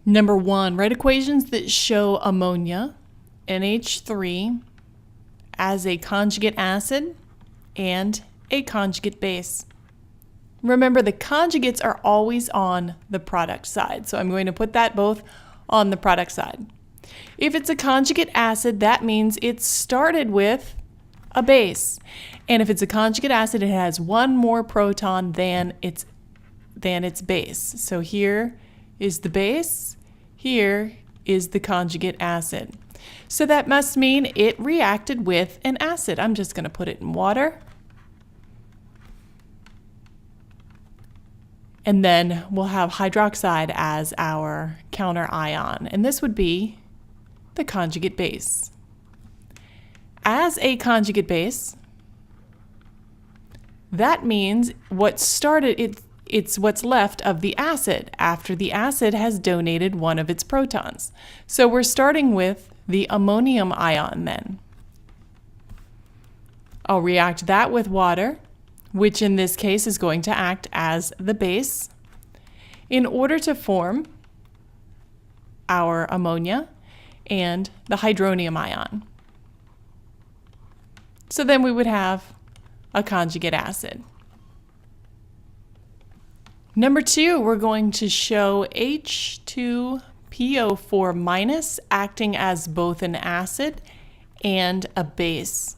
Number 1, write equations that show ammonia, NH3, as a conjugate acid and a conjugate base. Remember, the conjugates are always on the product side, so I'm going to put that both on the product side. If it's a conjugate acid, that means it started with a base. And if it's a conjugate acid, it has one more proton than its base. So here is the base, here is the conjugate acid. So that must mean it reacted with an acid. I'm just going to put it in water. And then we'll have hydroxide as our counter ion. And this would be the conjugate base. As a conjugate base, that means what started, it's what's left of the acid after the acid has donated one of its protons. So we're starting with the ammonium ion then. I'll react that with water, which in this case is going to act as the base, in order to form our ammonia and the hydronium ion. So then we would have a conjugate acid. Number 2, we're going to show H2PO4- acting as both an acid and a base.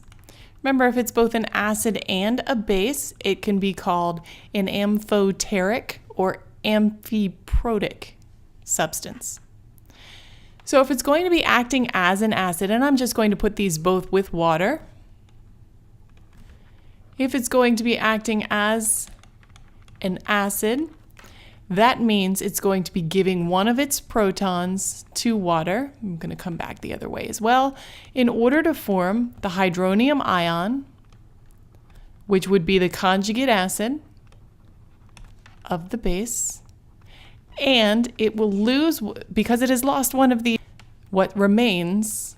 Remember, if it's both an acid and a base, it can be called an amphoteric or amphiprotic substance. So if it's going to be acting as an acid, and I'm just going to put these both with water. If it's going to be acting as an acid, that means it's going to be giving one of its protons to water. I'm going to come back the other way as well, in order to form the hydronium ion, which would be the conjugate acid of the base. And it will lose, because it has lost one of the, what remains,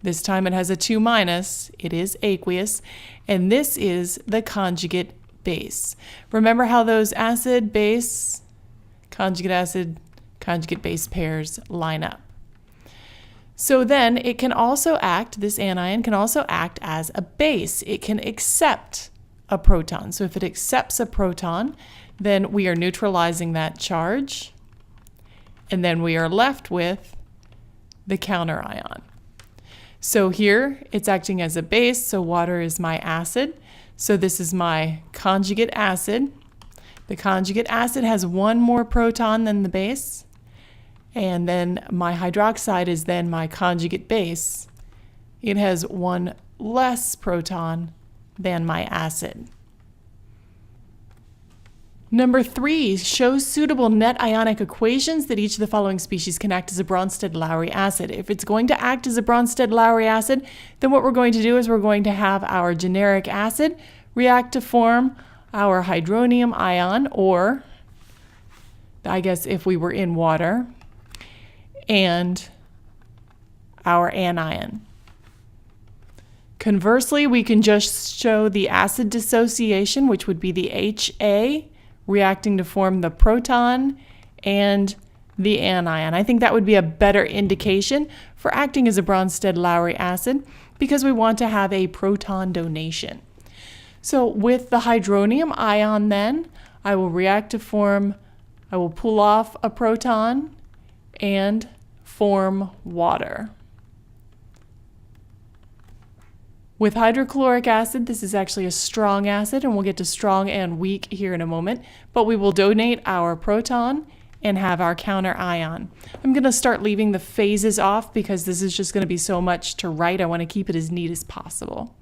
this time it has a 2-, it is aqueous, and this is the conjugate base. Remember how those acid-base, conjugate base pairs line up. So then it can also act, this anion can also act as a base. It can accept a proton. So if it accepts a proton, then we are neutralizing that charge, and then we are left with the counter ion. So here it's acting as a base, so water is my acid. So this is my conjugate acid. The conjugate acid has one more proton than the base. And then my hydroxide is then my conjugate base. It has one less proton than my acid. Number 3, shows suitable net ionic equations that each of the following species can act as a Bronsted-Lowry acid. If it's going to act as a Bronsted-Lowry acid, then what we're going to do is we're going to have our generic acid react to form our hydronium ion, or I guess if we were in water, and our anion. Conversely, we can just show the acid dissociation, which would be the HA, reacting to form the proton and the anion. I think that would be a better indication for acting as a Bronsted-Lowry acid because we want to have a proton donation. So with the hydronium ion then, I will react to form, I will pull off a proton and form water. With hydrochloric acid, this is actually a strong acid, and we'll get to strong and weak here in a moment, but we will donate our proton and have our counter ion. I'm going to start leaving the phases off because this is just going to be so much to write. I want to keep it as neat as possible.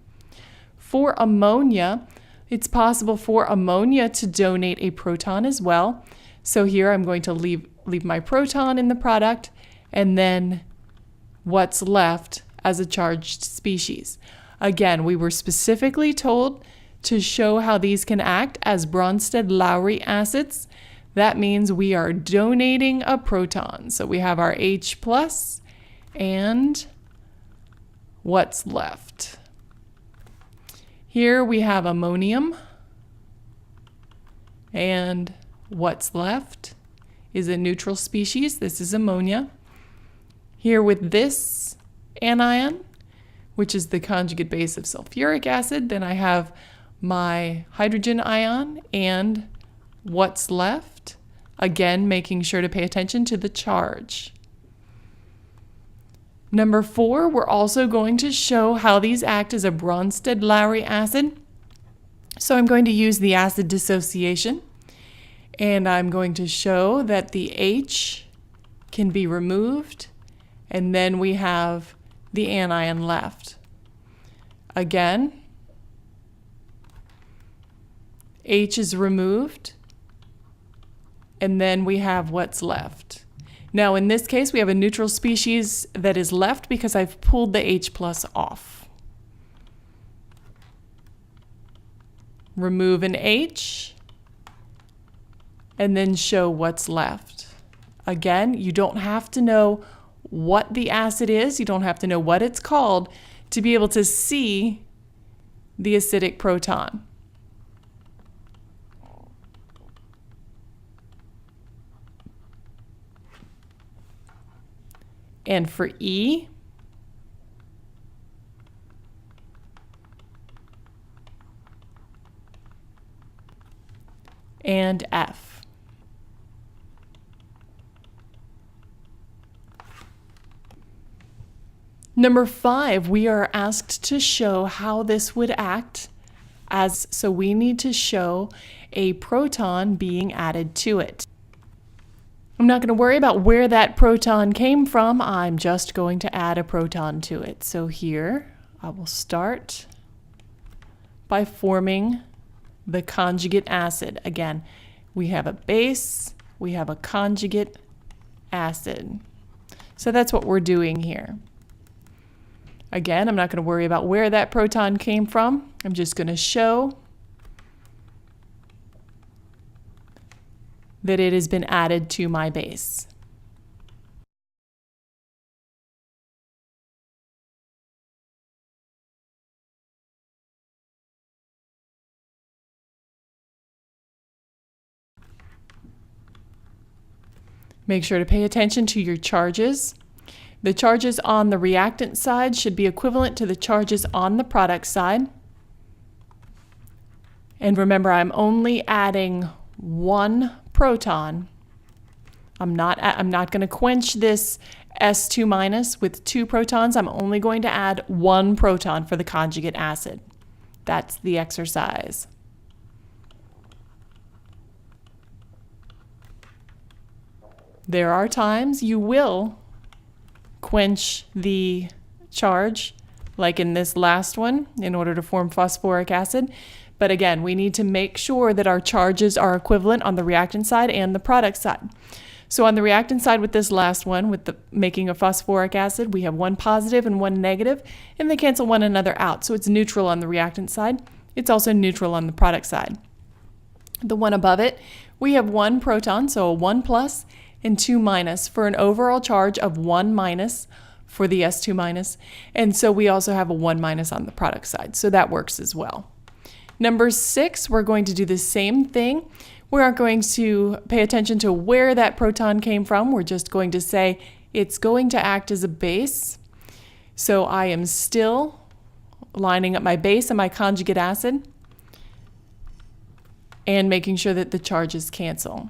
For ammonia, it's possible for ammonia to donate a proton as well. So here I'm going to leave my proton in the product, and then what's left as a charged species. Again, we were specifically told to show how these can act as Bronsted-Lowry acids. That means we are donating a proton. So we have our H+ and what's left. Here we have ammonium and what's left is a neutral species. This is ammonia. Here with this anion, which is the conjugate base of sulfuric acid, then I have my hydrogen ion and what's left. Again, making sure to pay attention to the charge. Number 4, we're also going to show how these act as a Bronsted-Lowry acid. So I'm going to use the acid dissociation, and I'm going to show that the H can be removed, and then we have the anion left. Again, H is removed, and then we have what's left. Now in this case, we have a neutral species that is left because I've pulled the H plus off. Remove an H, and then show what's left. Again, you don't have to know what the acid is, you don't have to know what it's called to be able to see the acidic proton. And for E, and F. Number 5, we are asked to show how this would act so we need to show a proton being added to it. I'm not going to worry about where that proton came from. I'm just going to add a proton to it. So here I will start by forming the conjugate acid. Again, we have a base, we have a conjugate acid. So that's what we're doing here. Again, I'm not going to worry about where that proton came from. I'm just going to show that it has been added to my base. Make sure to pay attention to your charges. The charges on the reactant side should be equivalent to the charges on the product side. And remember, I'm only adding one proton. I'm not going to quench this S2 minus with 2 protons. I'm only going to add 1 proton for the conjugate acid. That's the exercise. There are times you will quench the charge, like in this last one, in order to form phosphoric acid. But again, we need to make sure that our charges are equivalent on the reactant side and the product side. So on the reactant side with this last one, with the making of phosphoric acid, we have 1 positive and 1 negative, and they cancel one another out. So it's neutral on the reactant side. It's also neutral on the product side. The one above it, we have 1 proton, so a 1 plus and 2 minus for an overall charge of 1 minus for the S2 minus. And so we also have a 1 minus on the product side. So that works as well. Number 6, we're going to do the same thing. We aren't going to pay attention to where that proton came from. We're just going to say it's going to act as a base. So I am still lining up my base and my conjugate acid and making sure that the charges cancel.